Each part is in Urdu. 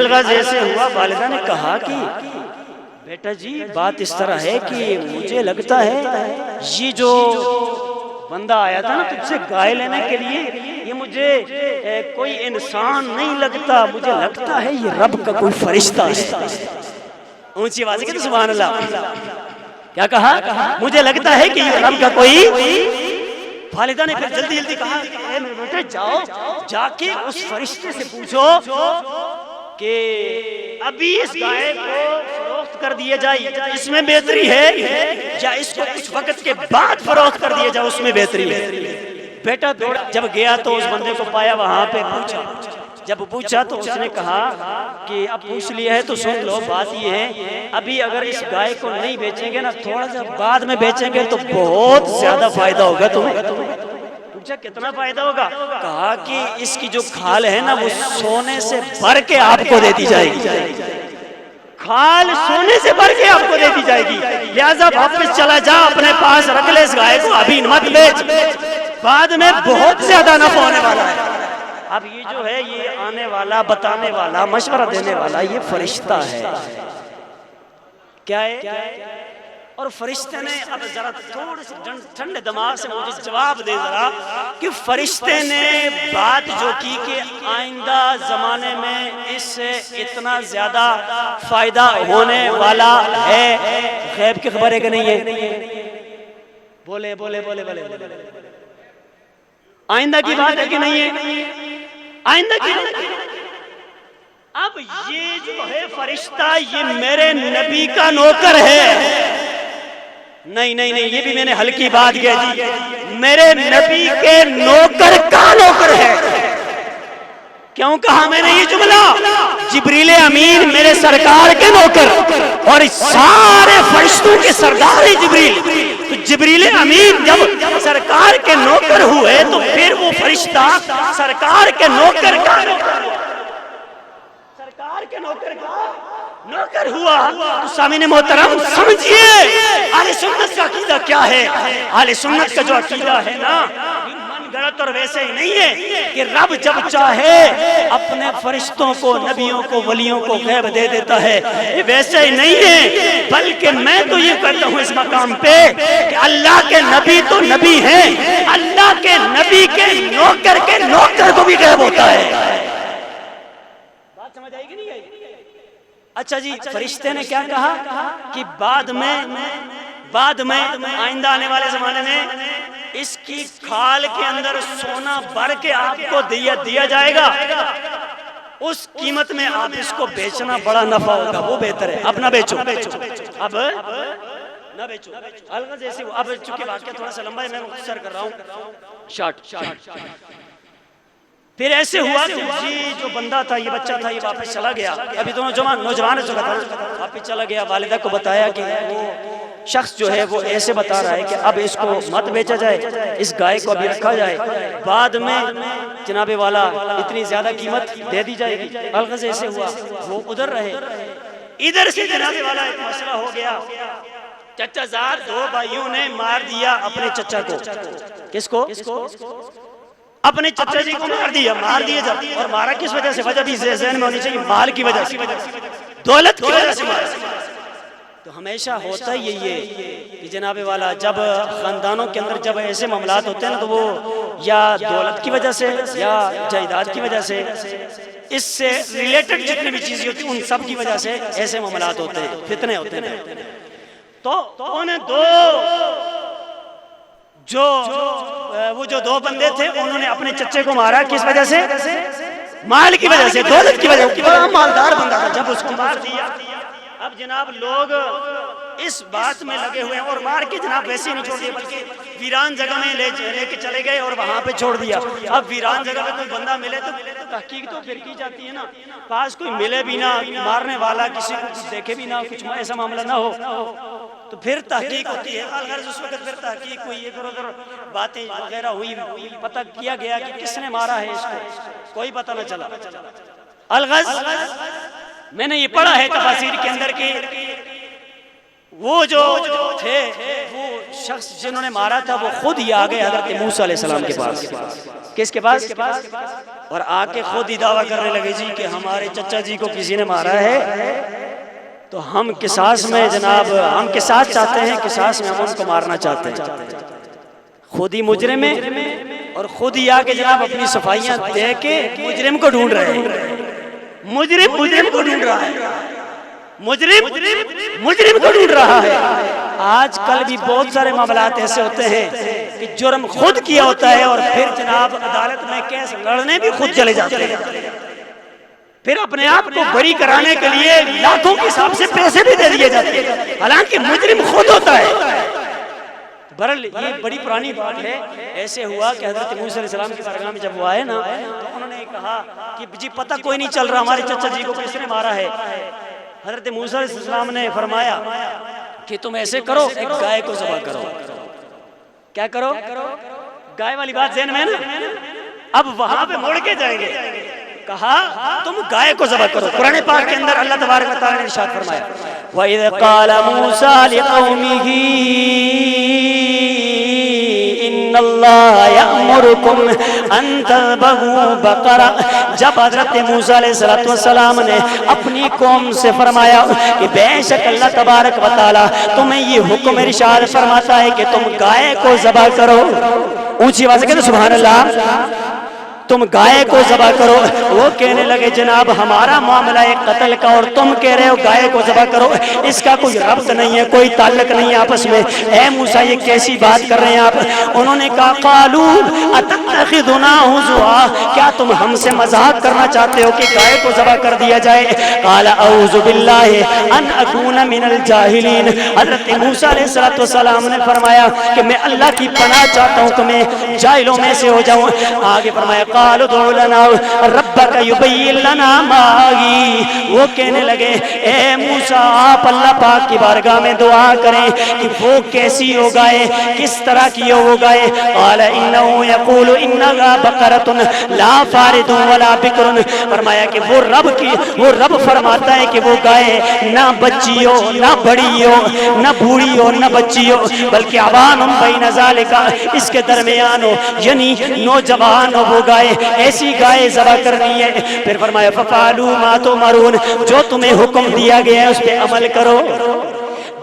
الغاز ایسے ہوا، والدہ نے کہا کہ بیٹا جی بات اس طرح ہے کہ مجھے لگتا ہے یہ جو بندہ آیا تھا نا تجھ سے گائے لینے کے لیے، یہ مجھے کوئی انسان نہیں لگتا، مجھے لگتا ہے یہ رب کا کوئی فرشتہ ہے۔ اونچی آواز ہے کہ سبحان اللہ۔ کیا کہا؟ مجھے لگتا ہے کہ یہ رب کا کوئی۔ والدہ نے پھر جلدی جلدی کہا اے میرے بیٹے جاؤ، جا کے اس فرشتے سے پوچھو کہ ابھی اس گائے کو فروخت کر دیا جائے، اس میں بہتری ہے، یا اس کو کچھ وقت کے بعد فروخت کر دیا جائے، اس میں بہتری ہے۔ بیٹا جب گیا تو اس بندے کو پایا، وہاں پہ پوچھا، جب پوچھا تو اس نے کہا کہ اب پوچھ لیا ہے تو سن لو، بات یہ ہے ابھی اگر اس گائے کو نہیں بیچیں گے نا، تھوڑا سا بعد میں بیچیں گے تو بہت زیادہ فائدہ ہوگا تمہیں۔ پوچھا کتنا فائدہ ہوگا؟ کہا کہ اس کی جو کھال ہے نا وہ سونے سے بھر کے آپ کو دے دی جائے گی، کھال سونے سے بھر کے آپ کو دے دی جائے گی، لہذا واپس چلا جا، اپنے پاس رکھ لے اس گائے کو، ابھی مت بیچ، بعد میں بہت زیادہ نفع ہونے والا ہے۔ اب یہ جو ہے یہ آنے والا، بتانے والا، مشورہ دینے والا یہ فرشتہ ہے۔ کیا ہے؟ اور فرشتے نے اب ذرا تھوڑے سے ٹھنڈے دماغ سے مجھے جواب دے ذرا کہ فرشتے نے بات جو کی کہ آئندہ زمانے میں اس سے اتنا زیادہ فائدہ ہونے والا ہے، غیب کی خبر ہے کہ نہیں ہے؟ بولے بولے بولے بولے آئندہ کی بات ہے کہ نہیں ہے؟ آئندہ کی بات ہے۔ اب یہ جو ہے فرشتہ یہ میرے نبی کا نوکر ہے۔ نہیں نہیں نہیں، یہ بھی میں نے ہلکی بات کہہ دی، میرے نبی کے نوکر کا نوکر ہے۔ کیوں کہا میں نے یہ جملہ؟ جبریل امین میرے سرکار کے نوکر، اور سارے فرشتوں کے سردار جبریل، تو جبریل امین جب سرکار کے نوکر ہوئے تو پھر وہ فرشتہ سرکار کے نوکر کا سرکار کے نوکر کا نوکر ہوا۔ تو سامعین محترم سمجھئے اہل سنت کا عقیدہ کیا ہے۔ اہل سنت کا جو عقیدہ ہے نا من گڑت اور ویسے ہی نہیں ہے کہ رب جب چاہے اپنے فرشتوں کو، نبیوں کو، ولیوں کو غیب دے دیتا ہے، یہ ویسے ہی نہیں ہے، بلکہ میں تو یہ کہتا ہوں اس مقام پہ کہ اللہ کے نبی تو نبی ہیں، اللہ کے نبی کے نوکر کو بھی غیب ہوتا ہے۔ بات سمجھ آئی کہ نہیں آئی؟ اچھا جی، فرشتے نے کیا کہا کہ بعد میں آئندہ آنے والے زمانے میں اس کی کھال کے اندر سونا بھر کے آپ کو دیا جائے گا، اس قیمت میں آپ اس کو بیچنا بڑا نفع ہوگا، وہ بہتر ہے، اب نہ بیچو، اب نہ بیچو۔ الغرض ایسے اب چونکہ واقعہ تھوڑا سا لمبا ہے میں مختصر کر رہا ہوں، شارٹ۔ پھر ایسے ہوا کہ یہ جو بندہ تھا، یہ بچہ تھا، یہ واپس چلا گیا، ابھی دونوں نوجوان واپس چلا گیا، والدہ کو بتایا کہ وہ شخص جو ہے وہ ایسے بتا رہا ہے کہ اب اس کو مت بیچا جائے، اس گائے کو ابھی رکھا جائے، بعد میں جناب والا اتنی زیادہ قیمت دے دی جائے گی۔ الغرض ایسے ہوا وہ ادھر رہے، ادھر سے جناب والا ایک مسئلہ ہو گیا، چچا زاد دو بھائیوں نے مار دیا اپنے چچا کو۔ کس کو؟ اپنے چچا جی کو مار دیا جب، اور مارا کس وجہ سے؟ وجہ بھی ذہن میں ہونی چاہیے، مال کی وجہ سے، دولت کی وجہ سے مارا۔ تو ہمیشہ ہوتا ہی یہی ہے کہ جناب والا جب خاندانوں کے اندر جب ایسے معاملات ہوتے ہیں نا تو وہ یا دولت کی وجہ سے یا جائیداد کی وجہ سے، اس سے ریلیٹڈ جتنے بھی چیزیں ہوتی ہیں ان سب کی وجہ سے ایسے معاملات ہوتے ہیں، فتنے ہوتے ہیں۔ تو انہیں وہ جو دو بندے تھے انہوں نے اپنے چچے کو مارا، کس وجہ سے؟ مال کی وجہ سے، دولت کی وجہ سے، بڑا مالدار بندہ تھا، جب اس کو مار دیا۔ اب جناب لوگ اس بات میں لگے ہوئے ہیں، اور مار کے جناب ویسے ہی نہیں چھوڑ دیا بلکہ ویران جگہ میں لے کے چلے گئے اور وہاں پہ چھوڑ دیا۔ اب ویران جگہ میں کوئی بندہ ملے تو تحقیق تو پھر کی جاتی ہے نا، پاس کوئی ملے بھی نہ، مارنے والا کسی کو کچھ دیکھے بھی نہ، کچھ ایسا معاملہ نہ ہو تو پھر تحقیق ہوتی ہے۔ الغرض اس وقت پھر تحقیق ہوئی، ادھر ادھر باتیں وغیرہ ہوئی، پتہ کیا گیا کہ کس نے مارا ہے اس کو، کوئی پتہ نہ چلا۔ الغرض میں نے یہ پڑھا ہے تفاسیر کے اندر کہ وہ جو تھے وہ شخص جنہوں نے مارا تھا وہ خود ہی آ گئے حضرت موسیٰ علیہ السلام کے پاس، کس کے پاس؟ اور آ کے خود ہی دعویٰ کرنے لگے جی کہ ہمارے چچا جی کو کسی نے مارا ہے تو ہم قصاص میں جناب ہم قصاص چاہتے ہیں، قصاص میں ہم ان کو مارنا چاہتے ہیں۔ خود ہی مجرم ہے اور خود ہی آ کے جناب اپنی صفائیاں دے کے مجرم کو ڈھونڈ رہے ہیں۔ مجرم کو ڈھونڈ رہا ہے، مجرم کو ڈھونڈ رہا ہے۔ آج کل بھی بہت سارے معاملات ایسے ہوتے ہیں کہ جرم خود کیا ہوتا ہے اور پھر جناب عدالت میں کیس لڑنے بھی خود چلے جاتے ہیں، پھر اپنے آپ کو بری کرانے کے لیے لاکھوں کے حساب سے پیسے بھی دے دیے جاتے ہیں، حالانکہ مجرم خود ہوتا ہے۔ برحال یہ بڑی پرانی بات ہے۔ ایسے ہوا کہ حضرت موسیٰ علیہ السلام کی بارگاہ میں جب وہ آئے نا تو انہوں نے کہا کہ جی پتہ کوئی نہیں چل رہا ہمارے چچا جی کو کس نے مارا ہے۔ حضرت موسیٰ علیہ السلام نے فرمایا کہ تم ایسے کرو، ایک گائے کو ذبح کرو۔ کیا کرو؟ گائے والی بات ذہن میں ہے نا؟ اب وہاں پہ مڑ کے جائیں گے۔ کہا تم گائے کو ذبح کرو۔ قرآن پاک کے اندر اللہ تبارک و تعالی نے ارشاد فرمایا وَإِذْ قَالَ مُوسَىٰ لِقَوْمِهِ إِنَّ اللَّهَ يَأْمُرُكُمْ أَن تَذْبَحُوا بَقَرَةً۔ جب حضرت موسیٰ علیہ السلام نے اپنی قوم سے فرمایا کہ بے شک اللہ تبارک و تعالی تمہیں یہ حکم ارشاد فرماتا ہے کہ تم گائے کو ذبح کرو۔ اونچی آواز سے کہتے سبحان اللہ، تم گائے کو ذبح کرو۔ وہ کہنے لگے جناب ہمارا معاملہ ہے قتل کا اور تم کہہ رہے ہو گائے کو ذبح کرو، اس کا کوئی ربط نہیں ہے، کوئی تعلق نہیں ہے آپس میں۔ اے موسیٰ یہ کیسی بات کر رہے ہیں آپ؟ انہوں نے کہا قالوا اتتخذنا ہزوا، کیا تم ہم سے مذاق کرنا چاہتے ہو کہ گائے کو ذبح کر دیا جائے؟ قال اعوذ باللہ ان اکون من الجاہلین۔ حضرت موسیٰ علیہ السلام نے فرمایا کہ میں اللہ کی پناہ چاہتا ہوں کہ میں جاہلوں میں سے ہو جاؤں۔ آگے فرمایا قالوا ادع لنا ربک یبین لنا ما ہی۔ وہ کہنے لگے اے موسیٰ آپ اللہ پاک کی بارگاہ میں دعا کریں کہ وہ کیسی ہو گائے، کس طرح کی ہو وہ گائے۔ قال انه یقول انها بقرۃ لا فارض ولا بکر۔ فرمایا کہ وہ رب فرماتا ہے کہ وہ گائے نہ بچی ہو، نہ بڑی ہو، نہ بوڑھی ہو، نہ بچی ہو، بلکہ عوان بین ذالک، اس کے درمیان ہو، یعنی نوجوان ہو وہ گائے، ایسی گائے ذبح کرنی ہے۔ پھر فرمایا فَفَعَلُوا مَا تُؤْمَرُونَ، جو تمہیں حکم دیا گیا ہے اس پہ عمل کرو،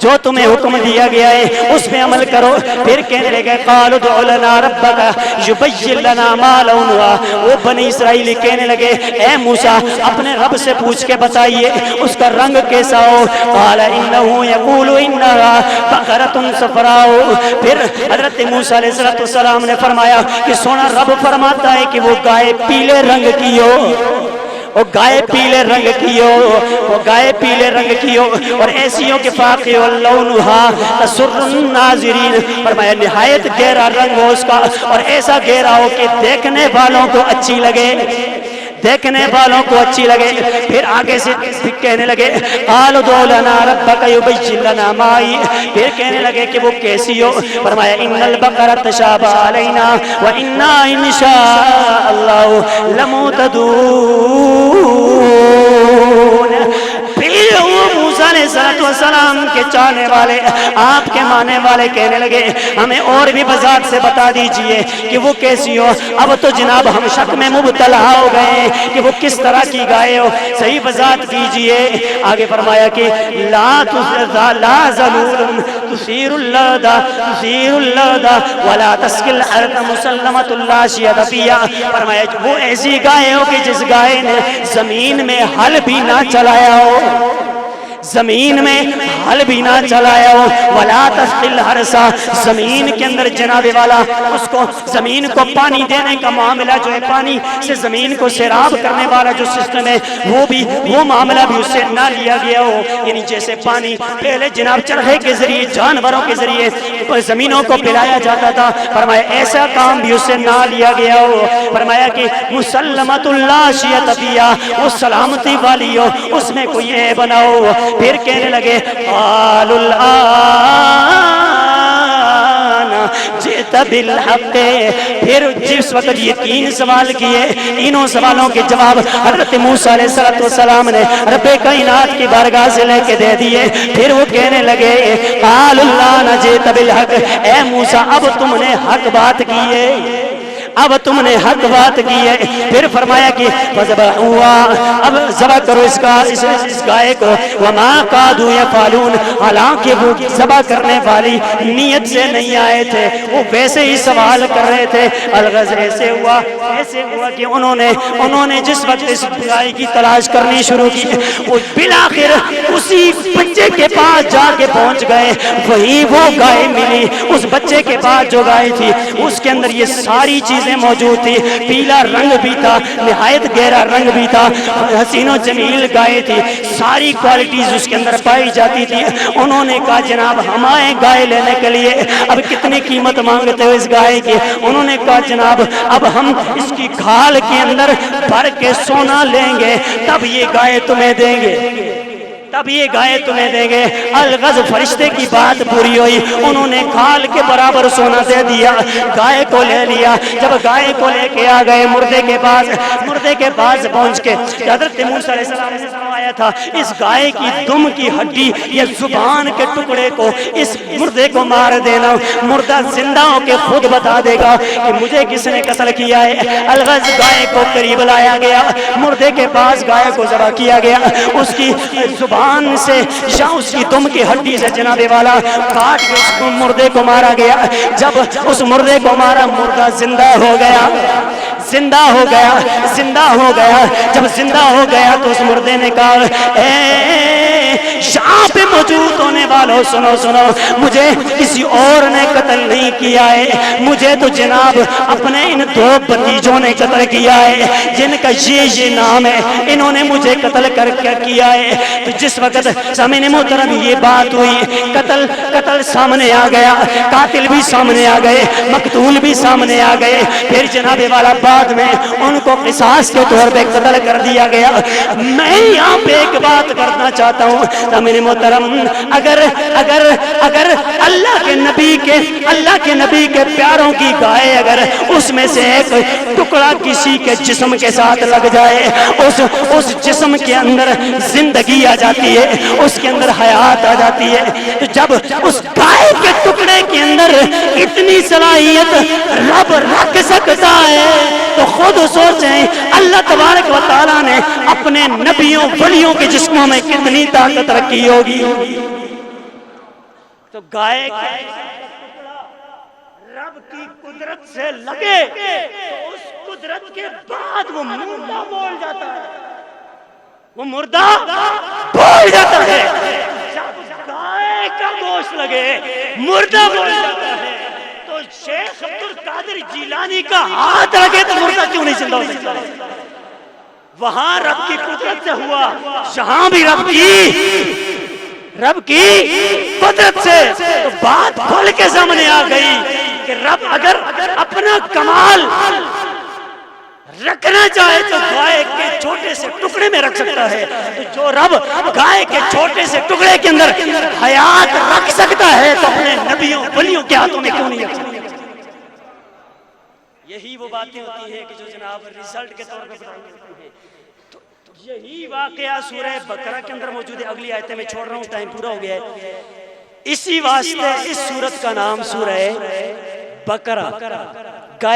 جو تمہیں حکم دیا گیا ہے اس پہ عمل کرو۔ پھر کہنے لگے قالوا ادع لنا ربک یبین لنا ما لونها۔ وہ بنی اسرائیلی کہنے لگے اے موسیٰ اپنے رب سے پوچھ کے بتائیے اس کا رنگ کیسا ہو۔ قال انه یقول انها بقرۃ صفراء۔ پھر حضرت موسیٰ علیہ السلام نے فرمایا کہ سونا رب فرماتا ہے کہ وہ گائے پیلے رنگ کی ہو، وہ گائے پیلے رنگ کی ہو، وہ گائے پیلے رنگ کی ہو اور ایسی ہو کہ فاقع لونها تسر الناظرین۔ فرمایا نہایت گہرا رنگ ہو اس کا اور ایسا گہرا ہو کہ دیکھنے والوں کو اچھی لگے، دیکھنے والوں کو اچھی لگے۔ پھر آگے سے کہنے لگے قالوا ادع لنا ربک یبین لنا ما ہی۔ پھر کہنے لگے کہ وہ کیسی ہو۔ فرمایا ان البقرۃ تشابہ علینا وانا ان شاء اللہ لمہتدون۔ پھر وہ موسیٰ علیہ السلام کے چاہنے والے، آپ کے ماننے والے کہنے لگے ہمیں اور بھی وضاحت سے بتا دیجئے کہ وہ کیسی ہو۔ اب تو جناب ہم شک میں مبتلا ہو گئے کہ وہ کس طرح کی گائے ہو، صحیح وضاحت کیجئے۔ آگے فرمایا کہ لا ذلول تثیر اللرد ولا تسقی الارض مسلمۃ لا شیء فیہا۔ فرمایا وہ ایسی گائے ہو کہ جس گائے نے زمین میں ہل بھی نہ چلایا ہو، زمین میں ہل بھی نہ چلایا ہو، ولا تسقی الحرث، زمین کے اندر جناب والا اس کو زمین کو پانی دینے کا معاملہ جو ہے، پانی سے زمین کو سیراب کرنے والا جو سسٹم ہے وہ معاملہ بھی اس سے نہ لیا گیا ہو۔ یعنی جیسے پانی پہلے جناب چرخے کے ذریعے جانوروں کے ذریعے زمینوں کو پلایا جاتا تھا، فرمایا ایسا کام بھی اس سے نہ لیا گیا ہو۔ فرمایا کہ مسلمۃ لا شیء فیہا، وہ سلامتی والی ہو، اس میں کوئی عیب نہ ہو۔ پھر کہنے لگے قالوا الآن جئت بالحق۔ پھر جس وقت یہ تین سوال کیے، تینوں سوالوں کے جواب حضرت موسیٰ علیہ السلام نے رب کائنات کی بارگاہ سے لے کے دے دیے۔ پھر وہ کہنے لگے قالوا الآن جئت بالحق، اے موسیٰ اب تم نے حق بات کی ہے، اب تم نے حق بات کی ہے. پھر فرمایا کہ اب ذبح کرو اس گائے کو. وما قادو یفعلون, حالانکہ وہ ذبح کرنے والی نیت سے نہیں آئے تھے, وہ ویسے ہی سوال کر رہے تھے. الغرض ایسے ہوا کہ انہوں نے جس وقت اس گائے کی تلاش کرنی شروع کی, وہ بالآخر اسی بچے کے پاس جا کے پہنچ گئے. وہی وہ گائے ملی. اس بچے کے پاس جو گائے تھی اس کے اندر یہ ساری چیزیں موجود تھی. پیلا رنگ بھی تھا, نہایت گہرا رنگ بھی تھا, حسین و جمیل گائے تھی, ساری کوالٹیز اس کے اندر پائی جاتی تھی. انہوں نے کہا جناب ہم آئے گائے لینے کے لیے, اب کتنی قیمت مانگتے ہو اس گائے کی؟ انہوں نے کہا جناب اب ہم اس کی کھال کے اندر بھر کے سونا لیں گے, تب یہ گائے تمہیں دیں گے, تب یہ گائے تمہیں دیں گے. الغرض فرشتے کی بات پوری ہوئی, انہوں نے کھال کے برابر سونا دے دیا, گائے کو لے لیا. جب گائے کو لے کے آ گئے مردے کے پاس پہنچ کے حضرت موسیٰ علیہ السلام نے فرمایا تھا اس گائے کی دم کی ہڈی یا زبان کے ٹکڑے کو اس مردے کو مار دینا, مردہ زندہ ہو کے خود بتا دے گا کہ مجھے کس نے قتل کیا ہے. الغرض گائے کو قریب لایا گیا, مردے کے پاس گائے کو ذبح کیا گیا, اس کی زبان سے یا اس کی دم کی ہڈی سے جناب والا کاٹ کے اس مردے کو مارا گیا. جب اس مردے کو مارا, مردہ زندہ ہو گیا. جب زندہ ہو گیا تو اس مردے نے کہا یہاں پہ موجود ہونے والوں سنو, مجھے کسی اور نے قتل نہیں کیا ہے, مجھے تو جناب اپنے ان دو بھتیجوں نے قتل کیا ہے جن کا یہ نام ہے, انہوں نے مجھے قتل کر کیا ہے. تو جس وقت سامنے محترم یہ بات ہوئی, قتل سامنے آ گیا, قاتل بھی سامنے آ گئے, مقتول بھی سامنے آ گئے. پھر جناب والا بعد میں ان کو قصاص کے طور پہ قتل کر دیا گیا. میں یہاں پہ ایک بات کرنا چاہتا ہوں سامنے محترم, اگر اللہ کے نبی کے پیاروں کی گائے اگر اس میں سے ایک ٹکڑا کسی کے جسم کے ساتھ لگ جائے, اس جسم کے اندر زندگی آ جاتی ہے, اس کے اندر حیات آ جاتی ہے. تو جب اس گائے کے ٹکڑے کے اندر اتنی صلاحیت رب رکھ سکتا ہے تو خود سوچیں اللہ تبارک و تعالیٰ نے اپنے نبیوں ولیوں کے جسموں میں کتنی طاقت رکھی ہوگی. تو گائے کا رب کی قدرت سے لگے تو اس قدرت کے بعد وہ مردہ بول جاتا ہے, جب گائے کا گوشت لگے مردہ بول جاتا ہے. تو شیخ عبد القادر جیلانی کا ہاتھ لگے تو مردہ کیوں نہیں زندہ ہو سکتا؟ وہاں رب کی قدرت سے ہوا, یہاں بھی رب کی قدرت سے. تو بات کھل کے سامنے آ گئی کہ رب اگر اپنا کمال رکھنا چاہے تو گائے کے چھوٹے سے ٹکڑے میں رکھ سکتا ہے. تو جو رب گائے کے چھوٹے سے ٹکڑے کے اندر حیات رکھ سکتا ہے تو اپنے نبیوں ولیوں کے ہاتھوں میں کیوں نہیں رکھ سکتا؟ یہی وہ باتیں ہوتی ہیں کہ جو جناب ریزلٹ کے طور پر بتائی جاتی ہیں. تو یہی واقعہ سورہ بقرہ کے اندر موجود ہے. اگلی آیتیں میں چھوڑ رہا ہوں, ٹائم پورا ہو گیا ہے. اسی واسطے اس سورت کا نام سورہ بقرہ